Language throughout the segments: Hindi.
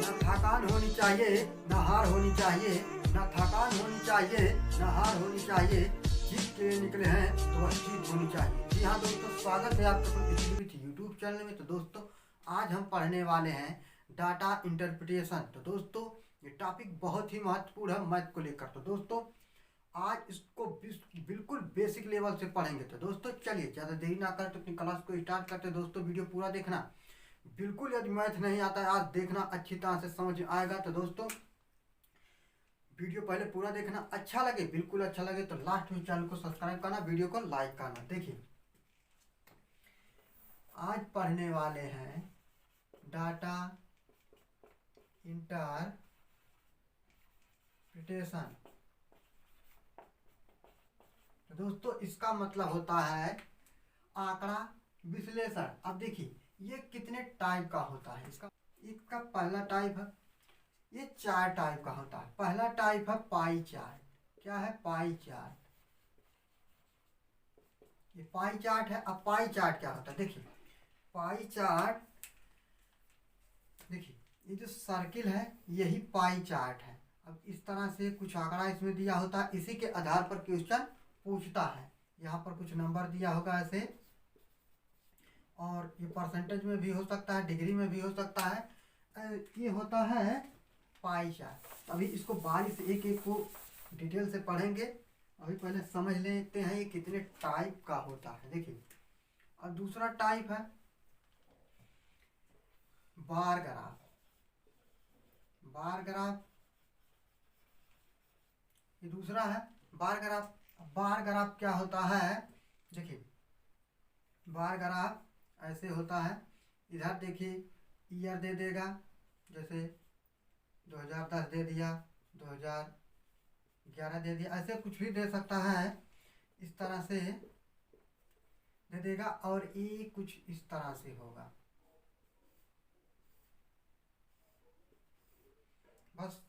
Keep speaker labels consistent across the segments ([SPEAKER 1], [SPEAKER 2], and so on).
[SPEAKER 1] ना थकान होनी चाहिए, ना हार होनी चाहिए, ना थकान होनी चाहिए, ना हार होनी चाहिए। जीत के लिए निकले हैं तो बस जीत होनी चाहिए। जी हाँ दोस्तों, स्वागत है आपका यूट्यूब चैनल में। तो दोस्तों, आज हम पढ़ने वाले हैं डाटा इंटरप्रिटेशन। तो दोस्तों, ये टॉपिक बहुत ही महत्वपूर्ण है मैथ को लेकर। तो दोस्तों, आज इसको बिल्कुल बेसिक लेवल से पढ़ेंगे। तो दोस्तों चलिए, ज़्यादा देरी ना करते अपनी क्लास को स्टार्ट करते हैं। दोस्तों, वीडियो पूरा देखना। बिल्कुल यदि मैथ नहीं आता है आज देखना, अच्छी तरह से समझ आएगा। तो दोस्तों, वीडियो पहले पूरा देखना। अच्छा लगे, बिल्कुल अच्छा लगे तो लास्ट में चैनल को सब्सक्राइब करना, वीडियो को लाइक करना। देखिए, आज पढ़ने वाले हैं डाटा इंटरप्रिटेशन। तो दोस्तों, इसका मतलब होता है आंकड़ा विश्लेषण। अब देखिए, ये कितने टाइप का होता है। इसका पहला टाइप है, ये 4 टाइप का होता है। पहला टाइप है पाई चार्ट। क्या है? Pie chart. ये पाई चार्ट है। अब पाई चार्ट क्या होता है? देखिए, पाई चार्ट, देखिए ये जो सर्किल है यही पाई चार्ट है। अब इस तरह से कुछ आंकड़ा इसमें दिया होता है, इसी के आधार पर क्वेश्चन पूछता है। यहाँ पर कुछ नंबर दिया होगा ऐसे, और ये परसेंटेज में भी हो सकता है, डिग्री में भी हो सकता है। ये होता है पाई चार्ट। अभी इसको बारी से एक एक को डिटेल से पढ़ेंगे। अभी पहले समझ लेते हैं ये कितने टाइप का होता है। देखिए, और दूसरा टाइप है बार ग्राफ। बार ग्राफ, ये दूसरा है बार ग्राफ। बार ग्राफ क्या होता है? देखिए, बार ग्राफ ऐसे होता है। इधर देखिए, ईयर दे देगा, जैसे 2010 दे दिया, 2011 दे दिया, ऐसे कुछ भी दे सकता है। इस तरह से दे देगा, और ये कुछ इस तरह से होगा। बस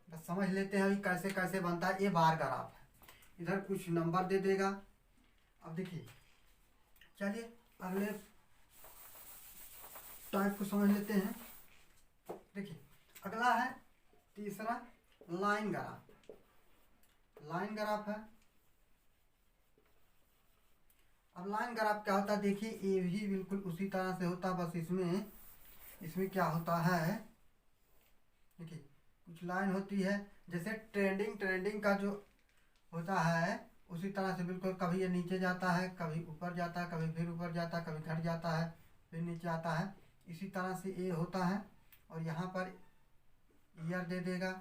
[SPEAKER 1] बस समझ लेते हैं अभी कैसे कैसे बनता है। ये बार ग्राफ है, इधर कुछ नंबर दे देगा। अब देखिए, चलिए अगले टाइप को समझ लेते हैं। देखिए, अगला है तीसरा लाइन ग्राफ। लाइन ग्राफ है। अब लाइन ग्राफ क्या होता है? देखिए, ये भी बिल्कुल उसी तरह से होता है, बस इसमें क्या होता है? देखिए, कुछ लाइन होती है, जैसे ट्रेंडिंग का जो होता है उसी तरह से बिल्कुल। कभी ये नीचे जाता है, कभी ऊपर जाता है, कभी फिर ऊपर जाता है, कभी घट जाता है, फिर नीचे आता है। इसी तरह से ये होता है। और यहाँ पर ईयर दे देगा,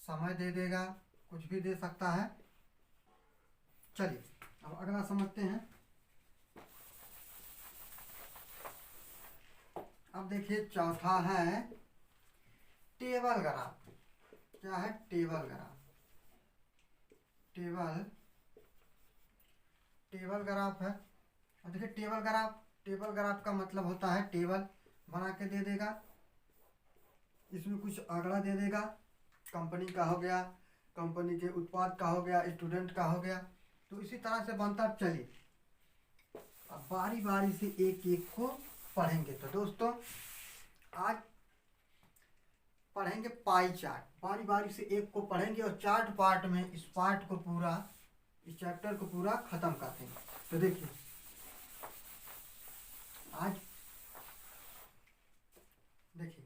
[SPEAKER 1] समय दे देगा, कुछ भी दे सकता है। चलिए अब अगला समझते हैं। अब देखिए, चौथा है टेबल ग्राफ। क्या है? Table graph. टेबल ग्राफ है। अब देखिए, टेबल ग्राफ का मतलब होता है टेबल बना के दे देगा, इसमें कुछ आंकड़ा दे देगा। कंपनी का हो गया, कंपनी के उत्पाद का हो गया, स्टूडेंट का हो गया। तो इसी तरह से बनता है। चलिए अब बारी बारी से एक एक को पढ़ेंगे। तो दोस्तों, आज पढ़ेंगे पाई चार्ट। बारी बारी से एक को पढ़ेंगे और चार्ट पार्ट में इस चैप्टर को पूरा खत्म करते हैं। तो देखिए, आज देखिए,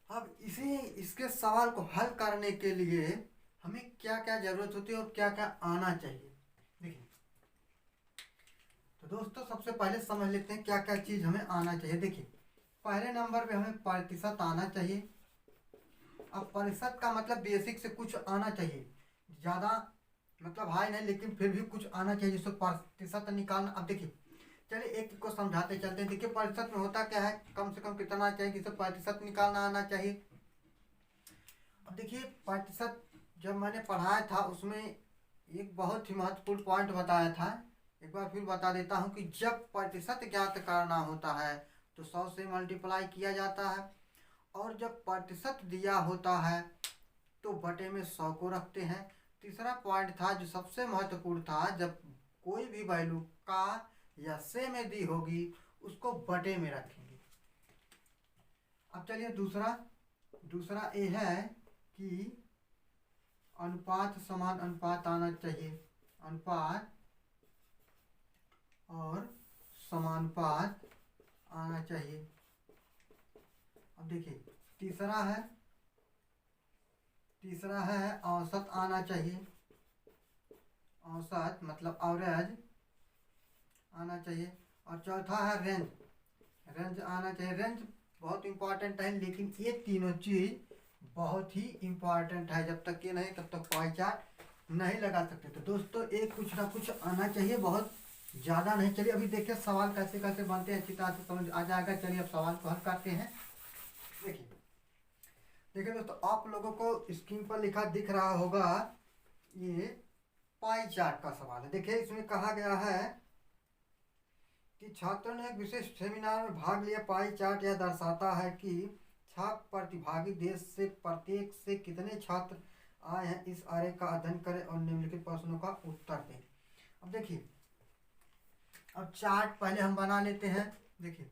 [SPEAKER 1] अब इसके सवाल को हल करने के लिए हमें क्या क्या जरूरत होती है और क्या क्या आना चाहिए। देखिए, तो दोस्तों सबसे पहले समझ लेते हैं क्या क्या चीज़ हमें आना चाहिए। देखिए, पहले नंबर पे हमें प्रतिशत आना चाहिए। अब प्रतिशत का मतलब बेसिक से कुछ आना चाहिए, ज़्यादा मतलब हाई नहीं, लेकिन फिर भी कुछ आना चाहिए जिसको प्रतिशत निकालना। अब देखिए, चलिए एक को समझाते चलते हैं। देखिए, प्रतिशत में होता क्या है, कम से कम कितना चाहिए, किसे प्रतिशत निकालना आना चाहिए। अब देखिए, प्रतिशत जब मैंने पढ़ाया था उसमें एक बहुत ही महत्वपूर्ण पॉइंट बताया था। एक बार फिर बता देता हूँ कि जब प्रतिशत ज्ञात करना होता है तो 100 से मल्टीप्लाई किया जाता है, और जब प्रतिशत दिया होता है तो बटे में 100 को रखते हैं। तीसरा पॉइंट था जो सबसे महत्वपूर्ण था, जब कोई भी वैल्यू का या से में दी होगी उसको बटे में रखेंगे। अब चलिए दूसरा ए है कि अनुपात समान अनुपात आना चाहिए, अनुपात और समानुपात आना चाहिए। अब देखिए तीसरा है औसत आना चाहिए, औसत मतलब एवरेज आना चाहिए। और चौथा है रेंज आना चाहिए। रेंज बहुत इंपॉर्टेंट है, लेकिन ये तीनों चीज बहुत ही इंपॉर्टेंट है। जब तक ये नहीं तब तक पाई चार्ट नहीं लगा सकते। तो दोस्तों एक कुछ ना कुछ आना चाहिए, बहुत ज़्यादा नहीं। चलिए अभी देखिए सवाल कैसे कैसे बनते हैं, अच्छी तरह से समझ आ जाएगा। चलिए अब सवाल को हल करते हैं। देखिए दोस्तों, आप लोगों को स्क्रीन पर लिखा दिख रहा होगा, ये पाई चार्ट का सवाल है। देखिए इसमें कहा गया है कि छात्रों ने एक विशेष सेमिनार में भाग लिया। पाई चार्ट यह दर्शाता है कि प्रतिभागी देश से प्रत्येक से कितने छात्र आए हैं। इस आरेख का अध्ययन करें और निम्नलिखित प्रश्नों का उत्तर दें। अब देखिए, अब चार्ट पहले हम बना लेते हैं। देखिए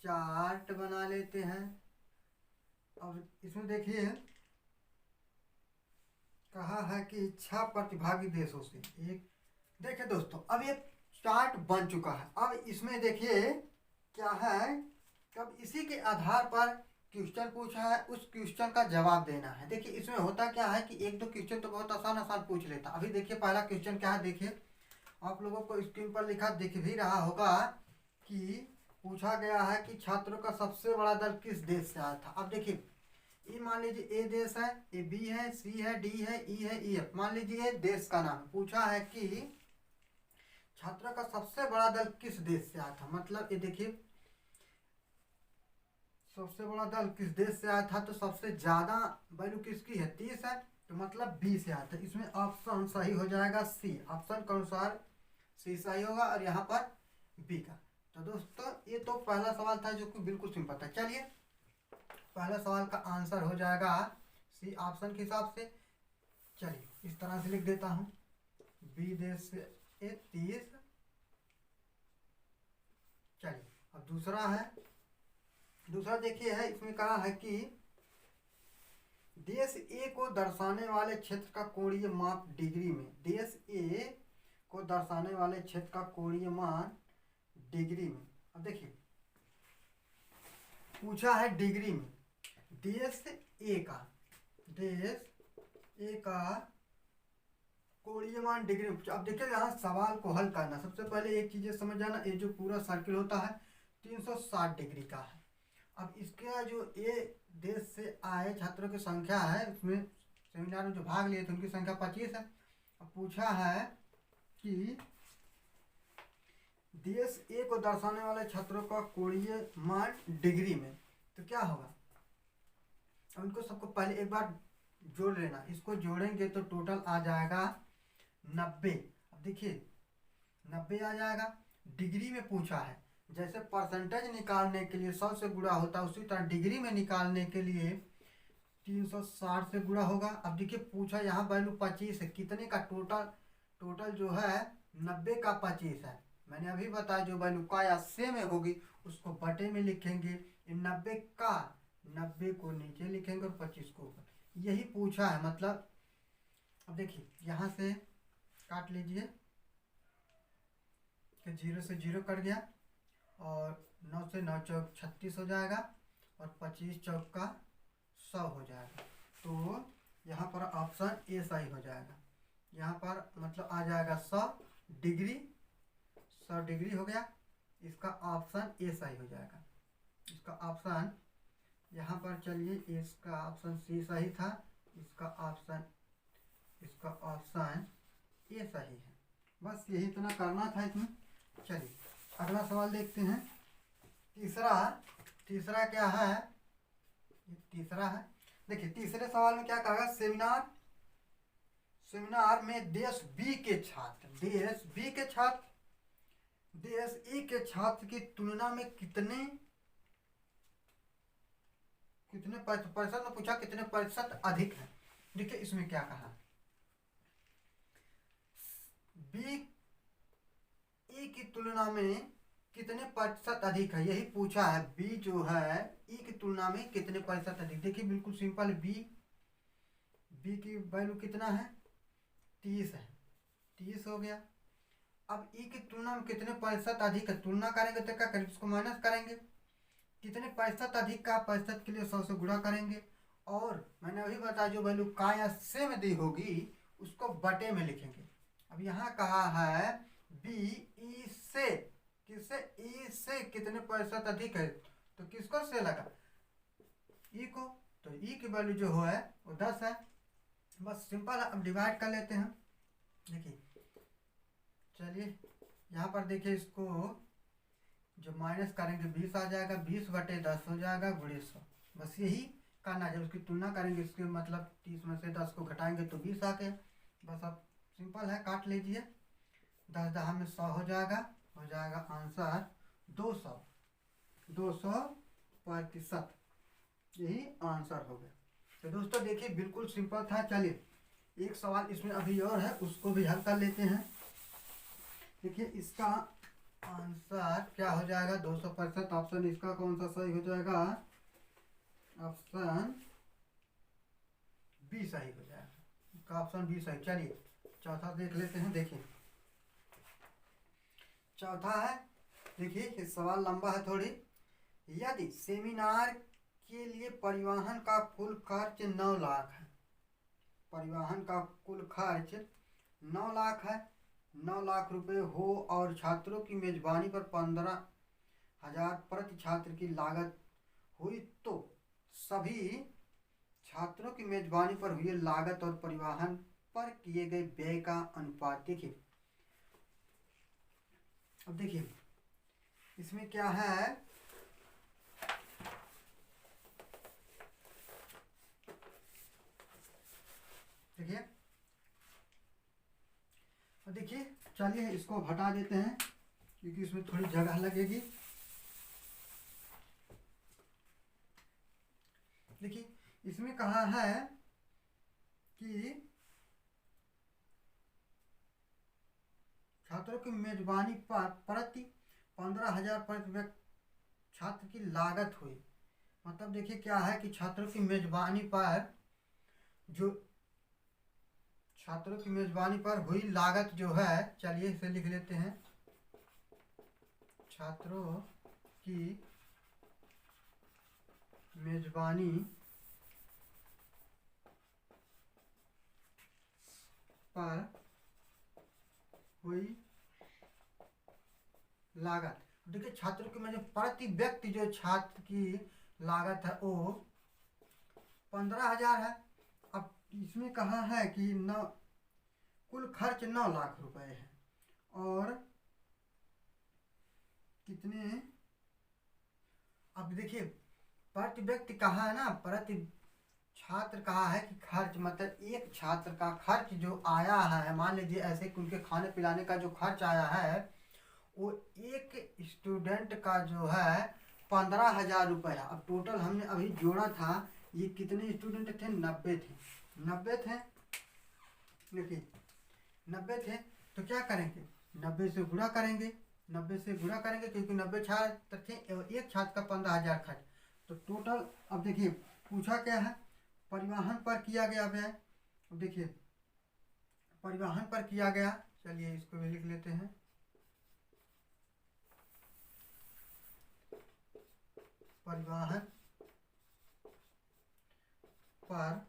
[SPEAKER 1] चार्ट बना लेते हैं। अब इसमें देखिए कहा है कि 6 प्रतिभागी देशों से एक। देखिए दोस्तों, अब ये चार्ट बन चुका है। अब इसमें देखिए क्या है, अब इसी के आधार पर क्वेश्चन पूछा है, उस क्वेश्चन का जवाब देना है। देखिए इसमें होता क्या है कि एक दो क्वेश्चन तो बहुत आसान पूछ लेता। अभी देखिए पहला क्वेश्चन क्या है, देखिए आप लोगों को स्क्रीन पर लिखा दिख भी रहा होगा कि पूछा गया है कि छात्रों का सबसे बड़ा दल किस देश से आया था। अब देखिए ये मान लीजिए ए देश है, ए बी है, सी है, डी है, ई है, ई एफ। मान लीजिए देश का नाम पूछा है कि छात्रों का सबसे बड़ा दल किस देश से आया था। मतलब ये देखिए सबसे बड़ा दल किस देश से आया था, तो सबसे ज्यादा वैल्यू किसकी है, 30 है, तो मतलब बी से आया था। इसमें ऑप्शन सही हो जाएगा सी। ऑप्शन के अनुसार सी सही होगा और यहाँ पर बी का। तो दोस्तों ये तो पहला सवाल था जो कि बिल्कुल सिंपल था। चलिए पहला सवाल का आंसर हो जाएगा सी ऑप्शन के हिसाब से। चलिए इस तरह से लिख देता हूँ, बी देश से 30। चलिए अब दूसरा देखिए है, इसमें कहा है कि देश ए को दर्शाने वाले क्षेत्र का कोणीय माप डिग्री में। देश ए को दर्शाने वाले क्षेत्र का कोणीय मान डिग्री में। अब देखिए पूछा है डिग्री में, देश ए का कोणीय मान डिग्री में। अब देखिए यहाँ सवाल को हल करना, सबसे पहले एक चीज़ समझ जाना, ये जो पूरा सर्किल होता है 360 डिग्री का है। अब इसका जो ए देश से आए छात्रों की संख्या है, उसमें सेमिनार में जो भाग लिए थे उनकी संख्या 25 है। अब पूछा है कि देश ए को दर्शाने वाले छात्रों का कोणीय मान डिग्री में, तो क्या होगा। अब इनको सबको पहले एक बार जोड़ लेना, इसको जोड़ेंगे तो टोटल आ जाएगा 90। अब देखिए 90 आ जाएगा। डिग्री में पूछा है, जैसे परसेंटेज निकालने के लिए 100 से गुणा होता है, उसी तरह डिग्री में निकालने के लिए 360 से गुणा होगा। अब देखिए पूछा यहाँ वैल्यू 25 है, कितने का टोटल जो है 90 का 25 है। मैंने अभी बताया जो वैल्यू का या से में होगी उसको बटे में लिखेंगे। 90 को नीचे लिखेंगे और 25 को ऊपर, यही पूछा है। मतलब अब देखिए यहाँ से काट लीजिए कि 0 से 0 कट गया और 9 से 9 चौक 36 हो जाएगा और 25 चौक का 100 हो जाएगा। तो यहाँ पर ऑप्शन ए सही हो जाएगा। यहाँ पर मतलब आ जाएगा 100 डिग्री हो गया। इसका ऑप्शन ए सही हो जाएगा। इसका ऑप्शन यहाँ पर चलिए, इसका ऑप्शन सी सही था, इसका ऑप्शन ए सही है। बस यही इतना करना था इसमें। चलिए अगला सवाल देखते हैं। तीसरा क्या है, तीसरा है। देखिए तीसरे सवाल में क्या कहा, सेमिनार में देश बी के छात्र देश ए के छात्र की तुलना में कितने प्रतिशत में पूछा, कितने प्रतिशत अधिक है। देखिए इसमें क्या कहा, बी ए की तुलना में कितने प्रतिशत अधिक है, यही पूछा है। बी जो है ई की तुलना में कितने प्रतिशत अधिक। देखिए बिल्कुल सिंपल, बी बी की वैल्यू कितना है, 30 है, 30 हो गया। अब ई की तुलना में कितने प्रतिशत अधिक है, तुलना करेंगे तो क्या करेंगे, इसको माइनस करेंगे। कितने प्रतिशत अधिक का प्रतिशत के लिए 100 से गुणा करेंगे, और मैंने अभी बताया जो वैल्यू का या से में दी होगी उसको बटे में लिखेंगे। अब यहाँ कहा है बी ई से, किससे, ई से कितने प्रतिशत अधिक है, तो किसको से लगा, ई को, तो ई की वैल्यू जो है वो 10 है। बस सिंपल है। अब डिवाइड कर लेते हैं। देखिए चलिए यहाँ पर देखिए, इसको जो माइनस करेंगे 20 आ जाएगा, 20/10 हो जाएगा गुणे 100। बस यही करना, जब उसकी तुलना करेंगे इसके मतलब 30 में से 10 को घटाएंगे तो 20 आ गया। बस अब सिंपल है, काट लीजिए, 10 10 में 100 हो जाएगा आंसर 200%। यही आंसर हो गया। तो दोस्तों देखिए बिल्कुल सिंपल था। चलिए एक सवाल इसमें अभी और है, उसको भी हल कर लेते हैं। देखिए इसका आंसर क्या हो जाएगा, 200%। ऑप्शन इसका कौन सा सही हो जाएगा, ऑप्शन बी सही हो जाएगा, इसका ऑप्शन बी सही। चलिए चौथा देख लेते हैं। देखिए चौथा है, देखिए ये सवाल लंबा है थोड़ी। यदि सेमिनार के लिए परिवहन का कुल खर्च 9 लाख है, परिवहन का कुल खर्च 9 लाख है, 9 लाख रुपए हो और छात्रों की मेजबानी पर 15,000 प्रति छात्र की लागत हुई, तो सभी छात्रों की मेजबानी पर हुई लागत और परिवहन पर किए गए व्यय का अनुपात। देखिए अब देखिए इसमें क्या है, देखिए अब देखिए, चलिए इसको हटा देते हैं क्योंकि इसमें थोड़ी जगह लगेगी। देखिए इसमें कहा है कि छात्रों की मेजबानी पर प्रति 15,000 प्रति छात्र की लागत हुई। मतलब देखिए क्या है कि छात्रों की मेजबानी पर जो छात्रों की मेजबानी पर हुई लागत जो है, चलिए इसे लिख लेते हैं, छात्रों की मेजबानी पर हुई लागत। देखिए छात्रों की मतलब प्रति व्यक्ति जो छात्र की लागत है वो 15,000 है। अब इसमें कहा है कि कुल खर्च 9 लाख रुपए है, और कितने, अब देखिए प्रति व्यक्ति कहा है ना, प्रति छात्र कहा है कि खर्च मतलब एक छात्र का खर्च जो आया है, मान लीजिए ऐसे कि उनके खाने पिलाने का जो खर्च आया है वो एक स्टूडेंट का जो है 15,000 रुपये है। अब टोटल हमने अभी जोड़ा था, ये कितने स्टूडेंट थे, 90 थे, 90 थे। देखिए 90 थे, तो क्या करेंगे, 90 से गुणा करेंगे, 90 से गुणा करेंगे क्योंकि 90 छात्र थे और एक छात्र का 15,000 खर्च, तो टोटल। अब देखिए पूछा क्या है, परिवहन पर किया गया व्यय। अब देखिए परिवहन पर किया गया, चलिए इसको भी लिख लेते हैं, परिवहन पर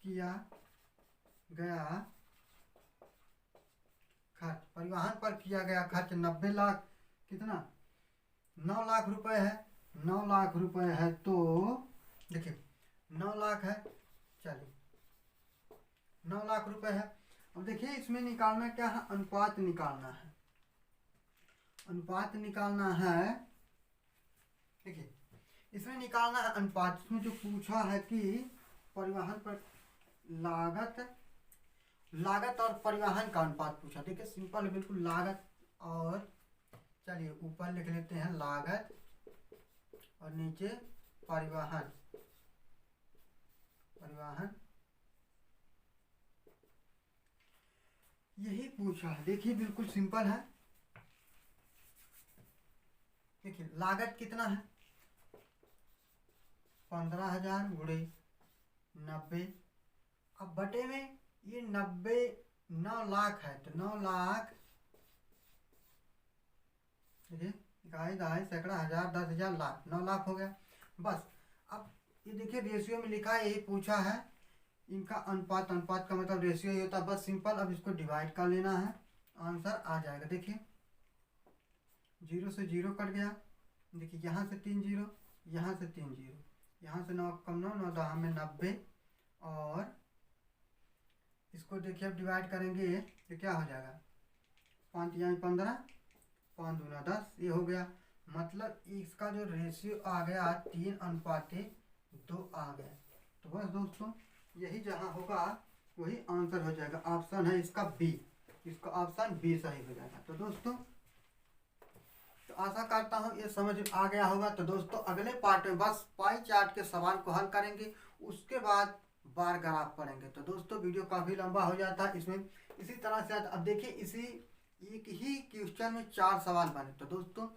[SPEAKER 1] किया गया खर्च, परिवहन पर किया गया खर्च 90 लाख, कितना, 9 लाख रुपए है, 9 लाख रुपए है, तो देखिए 9 लाख है, चलिए 9 लाख रुपए है। अब देखिए इसमें निकालना क्या है, अनुपात निकालना है, अनुपात निकालना है। देखिए इसमें निकालना है अनुपात। इसमें जो पूछा है कि परिवहन पर लागत और परिवहन का अनुपात पूछा। देखिए सिंपल बिल्कुल, लागत और, चलिए ऊपर लिख लेते हैं लागत और नीचे परिवहन, परिवहन यही पूछा है। देखिए बिल्कुल सिंपल है, देखिए लागत कितना है, 15,000 गुणे 90। अब बटे में ये 90 9 लाख है, तो 9 लाख, देखिए इकाई दहाई सैकड़ा हजार 10,000 लाख, 9 लाख हो गया बस। अब ये देखिए रेशियो में लिखा है, यही पूछा है इनका अनुपात, अनुपात का मतलब रेशियो ही होता है, बस सिंपल। अब इसको डिवाइड कर लेना है, आंसर आ जाएगा। देखिए 0 से 0 कट गया, देखिए यहाँ से 3 0, यहाँ से 3 0, यहाँ से 9 कम 9 9 दहा में 90, और इसको देखिए अब डिवाइड करेंगे तो क्या हो जाएगा, 5 या 15, 5 दूना 10, ये हो गया। मतलब इसका जो रेशियो आ गया 3:2 आ गया। तो बस दोस्तों यही जहाँ होगा वही आंसर हो जाएगा। ऑप्शन है इसका बी, इसका ऑप्शन बी सही हो जाएगा। तो दोस्तों तो आशा करता हूँ ये समझ आ गया होगा। तो दोस्तों अगले पार्ट में बस पाई चार्ट के सवाल को हल करेंगे, उसके बाद बार ग्राफ पढ़ेंगे। तो दोस्तों वीडियो काफ़ी लंबा हो जाता है, इसमें इसी तरह से अब देखिए इसी एक ही क्वेश्चन में 4 सवाल बने। तो दोस्तों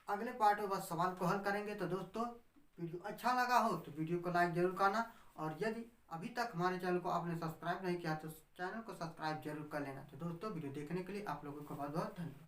[SPEAKER 1] अगले पार्ट में बस सवाल को हल करेंगे। तो दोस्तों वीडियो अच्छा लगा हो तो वीडियो को लाइक जरूर करना, और यदि अभी तक हमारे चैनल को आपने सब्सक्राइब नहीं किया तो चैनल को सब्सक्राइब जरूर कर लेना। तो दोस्तों वीडियो देखने के लिए आप लोगों का बहुत बहुत धन्यवाद।